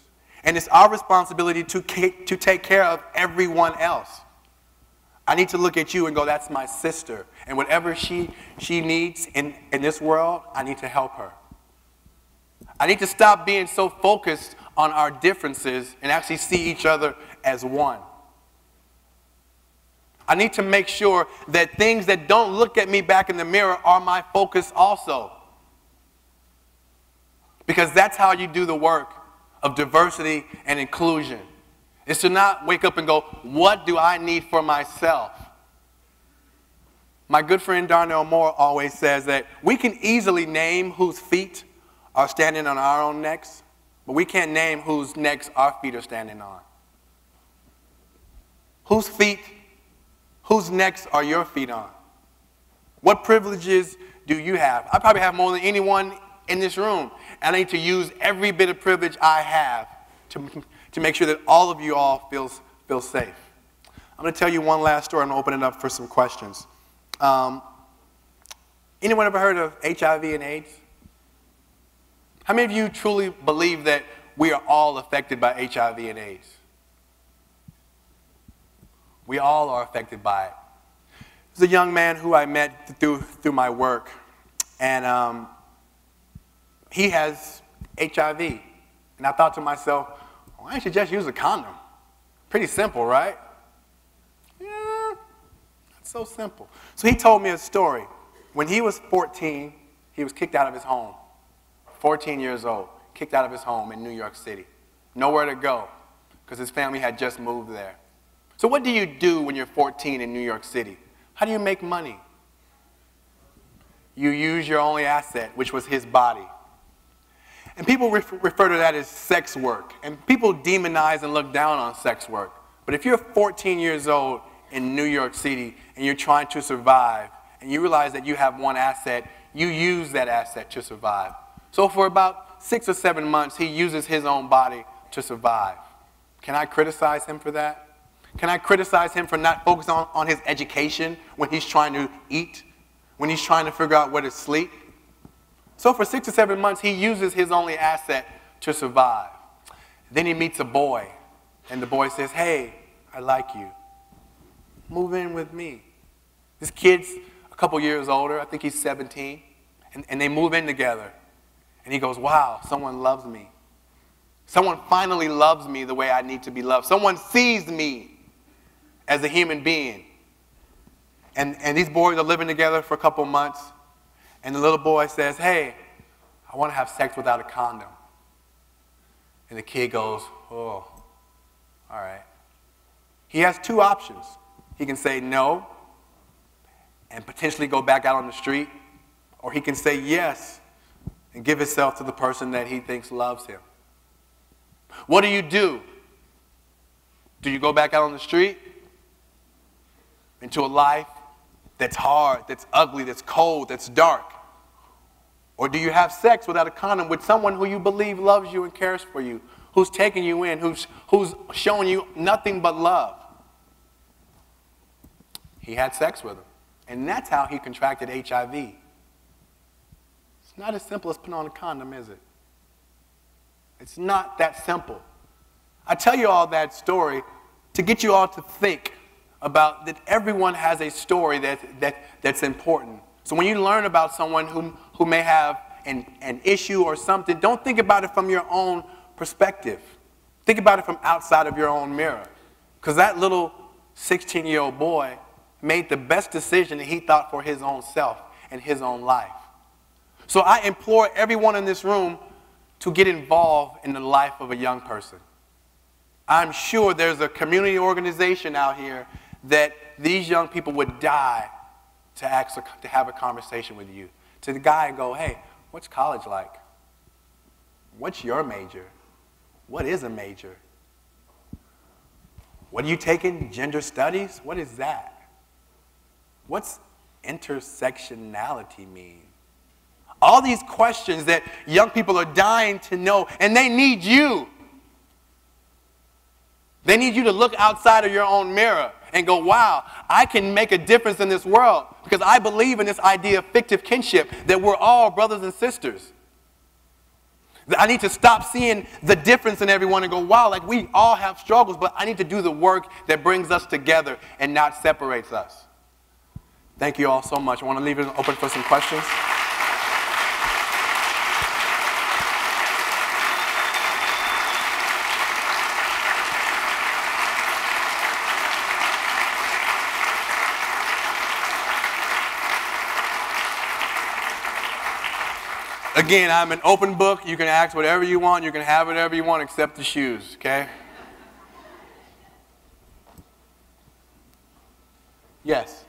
And it's our responsibility to take care of everyone else. I need to look at you and go, that's my sister. And whatever she needs in this world, I need to help her. I need to stop being so focused on our differences and actually see each other as one. I need to make sure that things that don't look at me back in the mirror are my focus also. Because that's how you do the work of diversity and inclusion. Is to not wake up and go, what do I need for myself? My good friend Darnell Moore always says that we can easily name whose feet are standing on our own necks, but we can't name whose necks our feet are standing on. Whose feet, whose necks are your feet on? What privileges do you have? I probably have more than anyone in this room. And I need to use every bit of privilege I have to make sure that all of you all feel safe. I'm going to tell you one last story. I'm going to open it up for some questions. Anyone ever heard of HIV and AIDS? How many of you truly believe that we are all affected by HIV and AIDS? We all are affected by it. There's a young man who I met through my work, and he has HIV. And I thought to myself, why don't you just use a condom? Pretty simple, right? Yeah, not so simple. So he told me a story. When he was 14, he was kicked out of his home. 14 years old, kicked out of his home in New York City. Nowhere to go, because his family had just moved there. So what do you do when you're 14 in New York City? How do you make money? you use your only asset, which was his body. And people refer to that as sex work. And people demonize and look down on sex work. But if you're 14 years old in New York City and you're trying to survive, and you realize that you have one asset, you use that asset to survive. So for about 6 or 7 months, he uses his own body to survive. Can I criticize him for that? Can I criticize him for not focusing on his education when he's trying to eat, when he's trying to figure out where to sleep? So for 6 or 7 months, he uses his only asset to survive. Then he meets a boy, and the boy says, hey, I like you. Move in with me. This kid's a couple years older. I think he's 17. And they move in together. And he goes, wow, someone loves me. Someone finally loves me the way I need to be loved. Someone sees me as a human being. And these boys are living together for a couple months. And the little boy says, hey, I want to have sex without a condom. And the kid goes, oh, all right. He has two options. He can say no and potentially go back out on the street, or he can say yes and give himself to the person that he thinks loves him. What do you do? Do you go back out on the street into a life that's hard, that's ugly, that's cold, that's dark? Or do you have sex without a condom with someone who you believe loves you and cares for you, who's taking you in, who's showing you nothing but love? He had sex with him. And that's how he contracted HIV. It's not as simple as putting on a condom, is it? It's not that simple. I tell you all that story to get you all to think about that everyone has a story that's important. So when you learn about someone who may have an issue or something, don't think about it from your own perspective. Think about it from outside of your own mirror. Because that little 16-year-old boy made the best decision that he thought for his own self and his own life. So I implore everyone in this room to get involved in the life of a young person. I'm sure there's a community organization out here that these young people would die to have a conversation with you. To the guy and go, hey, what's college like? What's your major? What is a major? What are you taking? Gender studies? What is that? What's intersectionality mean? All these questions that young people are dying to know, and they need you. They need you to look outside of your own mirror and go, wow, I can make a difference in this world because I believe in this idea of fictive kinship, that we're all brothers and sisters. I need to stop seeing the difference in everyone and go, wow, like we all have struggles, but I need to do the work that brings us together and not separates us. Thank you all so much. I want to leave it open for some questions. Again, I'm an open book. You can ask whatever you want. You can have whatever you want except the shoes, okay? Yes.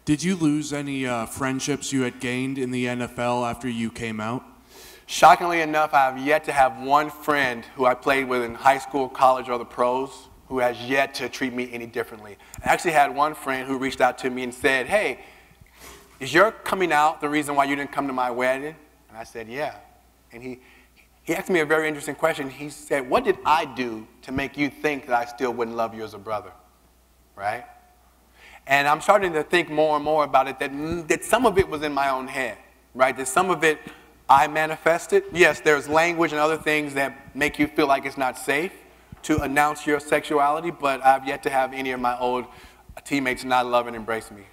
Did you lose any friendships you had gained in the NFL after you came out? Shockingly enough, I have yet to have one friend who I played with in high school, college, or the pros who has yet to treat me any differently. I actually had one friend who reached out to me and said, hey, is your coming out the reason why you didn't come to my wedding? And I said, yeah. And he asked me a very interesting question. He said, what did I do to make you think that I still wouldn't love you as a brother? Right? And I'm starting to think more and more about it, that some of it was in my own head, right? That some of it I manifested. Yes, there's language and other things that make you feel like it's not safe to announce your sexuality, but I've yet to have any of my old teammates not love and embrace me.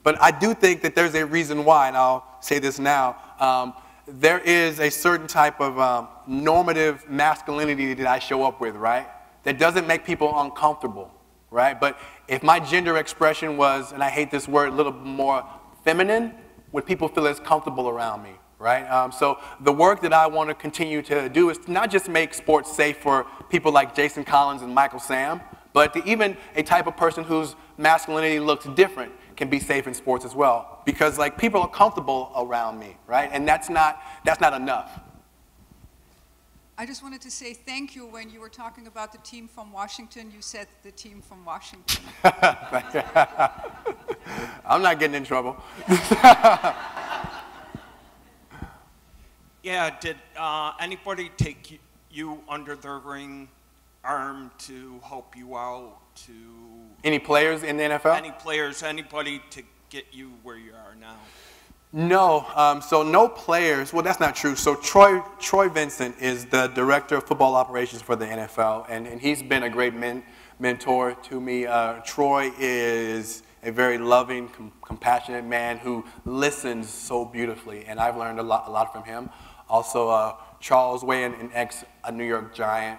But I do think that there's a reason why, and I'll say this now. There is a certain type of normative masculinity that I show up with, right? That doesn't make people uncomfortable, right? But if my gender expression was, and I hate this word, a little more feminine, would people feel as comfortable around me, right? So the work that I want to continue to do is to not just make sports safe for people like Jason Collins and Michael Sam, but to even a type of person whose masculinity looks different can be safe in sports as well, because like people are comfortable around me, right? And that's not enough. I just wanted to say thank you. When you were talking about the team from Washington, you said the team from Washington. I'm not getting in trouble. Yeah, did anybody take you under their arm to help you out? Any players in the NFL? Any players, anybody to get you where you are now? No, so no players. Well, that's not true. So Troy Vincent is the director of football operations for the NFL, and he's been a great mentor to me. Troy is a very loving, compassionate man who listens so beautifully, and I've learned a lot from him. Also, Charles Way, an ex-New York Giant,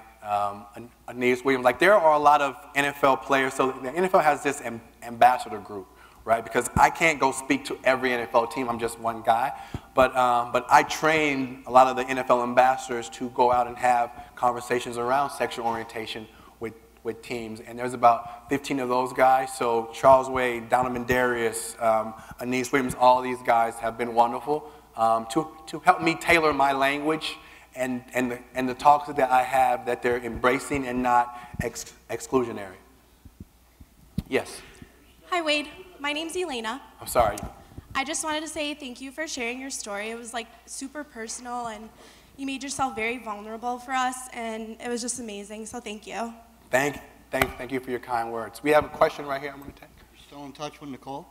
Aeneas Williams. Like, there are a lot of NFL players. So the NFL has this ambassador group, right? Because I can't go speak to every NFL team. I'm just one guy. But I train a lot of the NFL ambassadors to go out and have conversations around sexual orientation with teams. And there's about 15 of those guys. So Charles Wade, Donovan Darius, Aeneas Williams, all these guys have been wonderful to help me tailor my language and the talks that I have, that they're embracing and not exclusionary. Yes? Hi, Wade. My name's Elena. I'm sorry. I just wanted to say thank you for sharing your story. It was like super personal, and you made yourself very vulnerable for us, and it was just amazing, so thank you. Thank you for your kind words. We have a question right here I'm going to take. Still in touch with Nicole?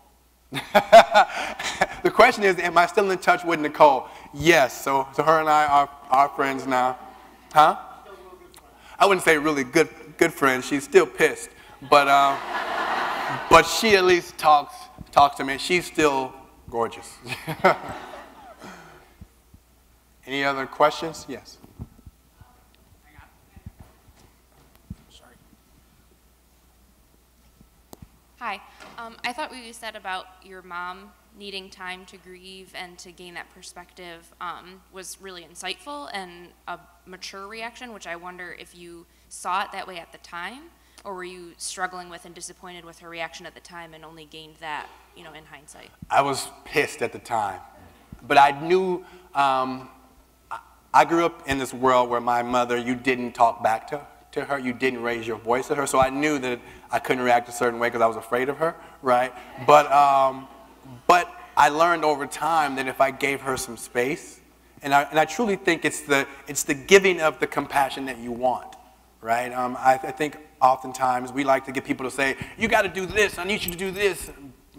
The question is, am I still in touch with Nicole? Yes, so her and I are friends now. Huh? I wouldn't say really good friends. She's still pissed, but she at least talks to me. She's still gorgeous. Any other questions? Yes. Hi. I thought what you said about your mom needing time to grieve and to gain that perspective was really insightful and a mature reaction, which I wonder if you saw it that way at the time, or were you struggling with and disappointed with her reaction at the time and only gained that, in hindsight? I was pissed at the time, but I knew, I grew up in this world where my mother, you didn't talk back to her, you didn't raise your voice at her, so I knew that I couldn't react a certain way because I was afraid of her, right? But I learned over time that if I gave her some space, and I truly think it's the giving of the compassion that you want, right? I think oftentimes we like to get people to say, you got to do this, I need you to do this,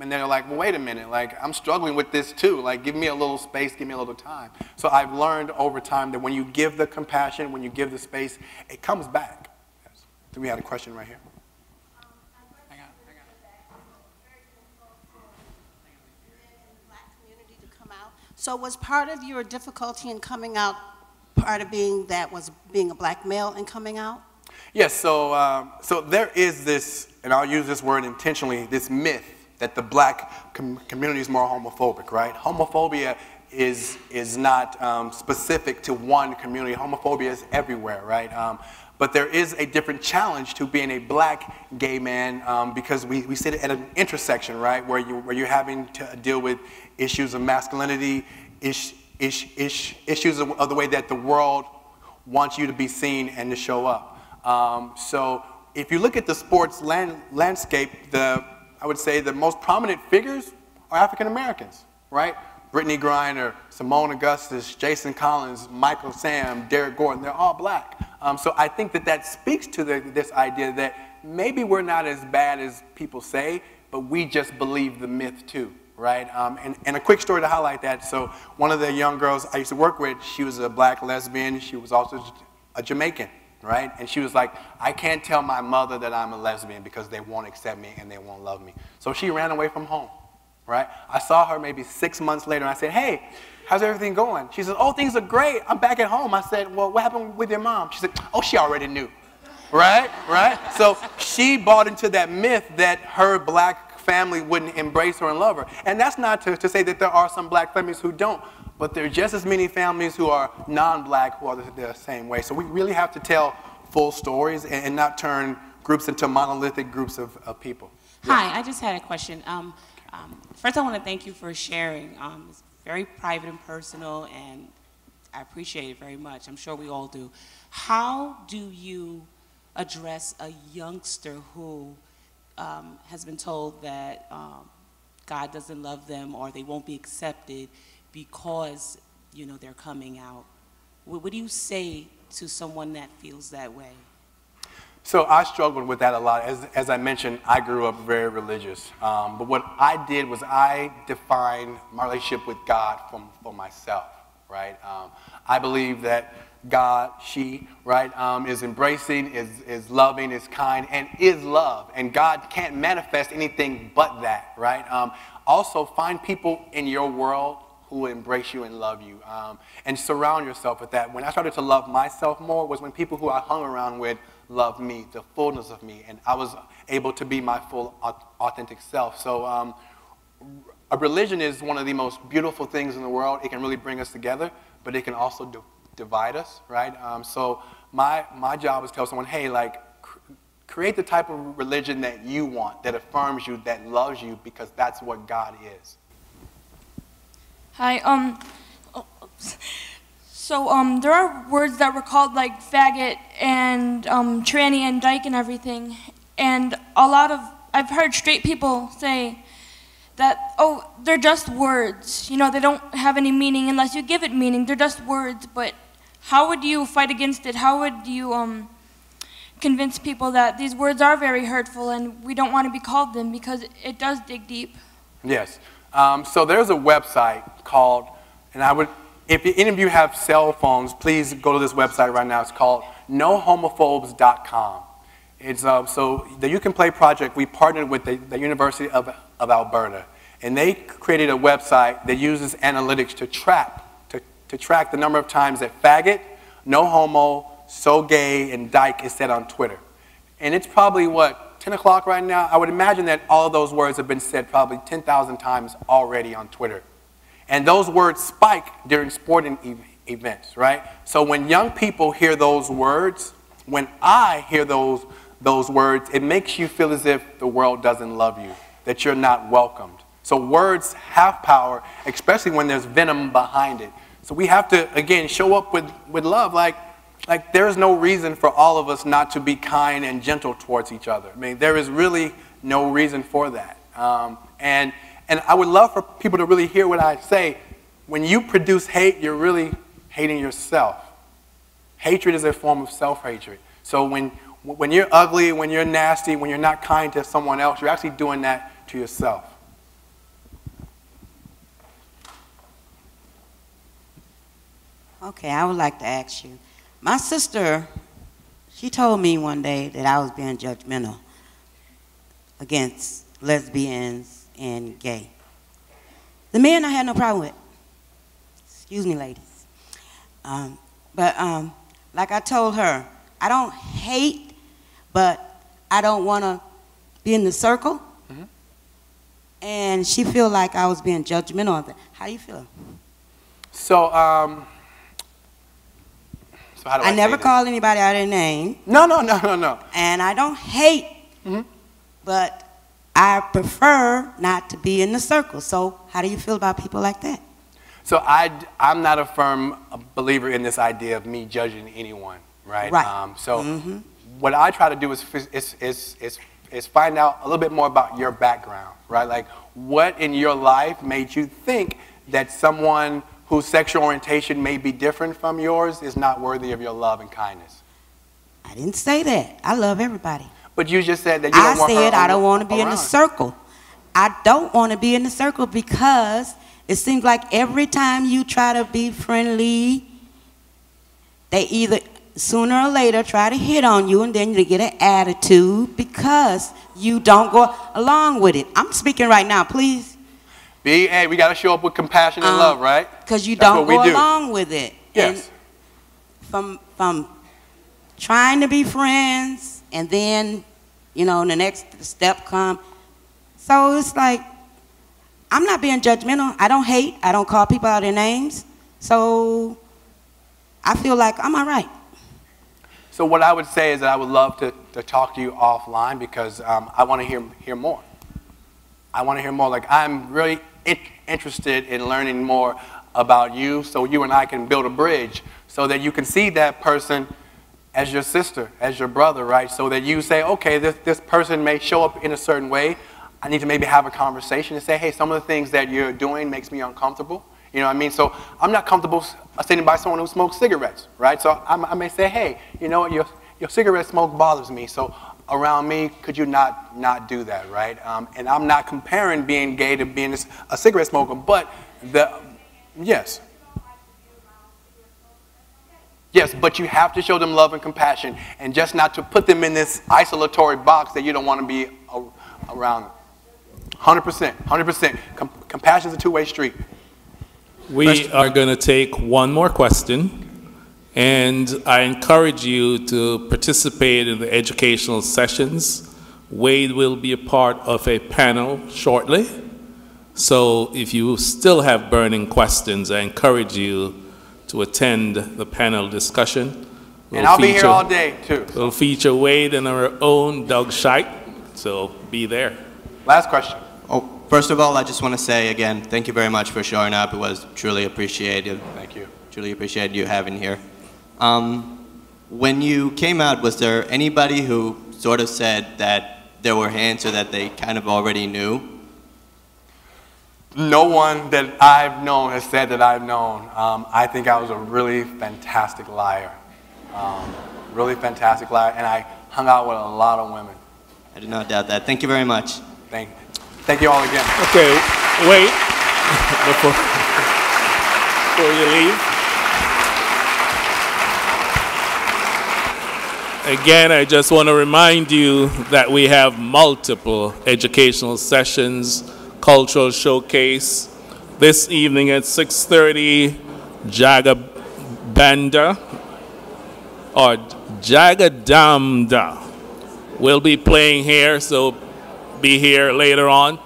and they're like, well, wait a minute, like, I'm struggling with this too, like, give me a little space, give me a little time. So I've learned over time that when you give the compassion, when you give the space, it comes back. Yes. So we had a question right here. Hang on. Black community to come out. So was part of your difficulty in coming out, part of being a black male and coming out? Yes, so there is this, and I'll use this word intentionally, this myth that the black community is more homophobic, right? Homophobia is not specific to one community. Homophobia is everywhere, right? But there is a different challenge to being a black gay man because we sit at an intersection, right, where you're having to deal with issues of masculinity, issues of the way that the world wants you to be seen and to show up. So if you look at the sports landscape, I would say the most prominent figures are African Americans, right? Brittany Griner, Simone Augustus, Jason Collins, Michael Sam, Derek Gordon, they're all black. So I think that speaks to this idea that maybe we're not as bad as people say, but we just believe the myth too, right? And a quick story to highlight that. So one of the young girls I used to work with, she was a black lesbian. She was also a Jamaican. Right? And she was like, I can't tell my mother that I'm a lesbian because they won't accept me and they won't love me. So she ran away from home, right? I saw her maybe 6 months later and I said, hey, how's everything going? She said, oh, things are great. I'm back at home. I said, well, what happened with your mom? She said, oh, she already knew, right? So she bought into that myth that her black family wouldn't embrace her and love her. And that's not to say that there are some black families who don't. But there are just as many families who are non-black who are the same way. So we really have to tell full stories and not turn groups into monolithic groups of people. Hi, I just had a question. First, I want to thank you for sharing. It's very private and personal, and I appreciate it very much. I'm sure we all do. How do you address a youngster who has been told that God doesn't love them or they won't be accepted because, you know, they're coming out? What do you say to someone that feels that way? So I struggled with that a lot. As I mentioned, I grew up very religious. But what I did was I defined my relationship with God for myself, right? I believe that God, she, right, is embracing, is loving, is kind, and is love. And God can't manifest anything but that, right? Also, find people in your world who will embrace you and love you, and surround yourself with that. When I started to love myself more was when people who I hung around with loved me, the fullness of me, and I was able to be my full, authentic self. So a religion is one of the most beautiful things in the world. It can really bring us together, but it can also divide us, right? So my job is to tell someone, hey, like, create the type of religion that you want, that affirms you, that loves you, because that's what God is. Hi, so there are words that were called like faggot and tranny and dyke and everything, and I've heard straight people say that, oh, they're just words, you know, they don't have any meaning unless you give it meaning, they're just words. But how would you fight against it? How would you convince people that these words are very hurtful and we don't want to be called them because it does dig deep? Yes. So there's a website called, and if any of you have cell phones, please go to this website right now. It's called nohomophobes.com. It's so the You Can Play project, we partnered with the University of Alberta, and they created a website that uses analytics to track the number of times that faggot, no homo, so gay, and dyke is said on Twitter. And it's probably, what, 10 o'clock right now? I would imagine that all of those words have been said probably 10,000 times already on Twitter. And those words spike during sporting events, right? So when young people hear those words, when I hear those words, it makes you feel as if the world doesn't love you, that you're not welcomed. So words have power, especially when there's venom behind it. So we have to, again, show up with love. Like there's no reason for all of us not to be kind and gentle towards each other. I mean, there is really no reason for that. And I would love for people to really hear what I say. When you produce hate, you're really hating yourself. Hatred is a form of self-hatred. So when you're ugly, when you're nasty, when you're not kind to someone else, you're actually doing that to yourself. Okay, I would like to ask you. My sister, she told me one day that I was being judgmental against lesbians and gay. The men I had no problem with. Excuse me, ladies. But like I told her, I don't hate, but I don't want to be in the circle. Mm-hmm. And she feel like I was being judgmental of that. How do you feel? So, so how do I never say call anybody out of their name. No. And I don't hate, mm-hmm. but I prefer not to be in the circle. So how do you feel about people like that? So I'm not a firm believer in this idea of me judging anyone, right? Right. So mm-hmm. what I try to do is find out a little bit more about your background, right? Like what in your life made you think that someone whose sexual orientation may be different from yours is not worthy of your love and kindness? I didn't say that. I love everybody. But you just said that you don't want her I said I don't want to be around. in the circle. I don't want to be in the circle because it seems like every time you try to be friendly, they either sooner or later try to hit on you and then you get an attitude because you don't go along with it. I'm speaking right now, please. Hey, we got to show up with compassion and love, right? Because you don't go along with it. Yes. And from trying to be friends and then, you know, the next step come. So it's like, I'm not being judgmental. I don't hate. I don't call people out their names. So I feel like I'm all right. So what I would say is that I would love to talk to you offline because I want to hear more. I want to hear more. Like, I'm really interested in learning more about you so you and I can build a bridge so that you can see that person as your sister, as your brother, right? So that you say, okay, this person may show up in a certain way. I need to maybe have a conversation and say, hey, some of the things that you're doing makes me uncomfortable. You know what I mean? So I'm not comfortable sitting by someone who smokes cigarettes, right? So I may say, hey, you know what, your cigarette smoke bothers me. So around me, could you not do that, right? And I'm not comparing being gay to being a cigarette smoker, but yes. Yes, but you have to show them love and compassion, and just not to put them in this isolatory box that you don't want to be around. 100%, 100%. Compassion is a two-way street. We are going to take one more question, and I encourage you to participate in the educational sessions. Wade will be a part of a panel shortly, so if you still have burning questions, I encourage you to attend the panel discussion. And I'll be here all day, too. We'll feature Wade and our own Doug Scheidt, so be there. Last question. Oh, first of all, I just want to say again, thank you very much for showing up. It was truly appreciated. Thank you. Truly appreciated you having here. When you came out, was there anybody who sort of said that there were hints or that they kind of already knew? No one that I've known has said that I've known. I think I was a really fantastic liar. Really fantastic liar, and I hung out with a lot of women. I do not doubt that. Thank you very much. Thank you all again. Okay, wait, before you leave. Again, I just want to remind you that we have multiple educational sessions, cultural showcase. This evening at 6:30, Jagabanda or Jagadamda will be playing here, so be here later on.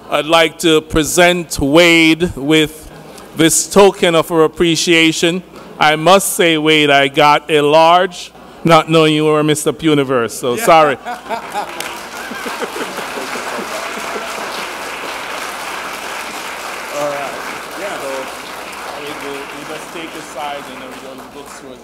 I'd like to present Wade with this token of our appreciation. I must say, Wade, I got a large, not knowing you were Mr. Universe, so sorry. Take a side and then we go to the bookstores.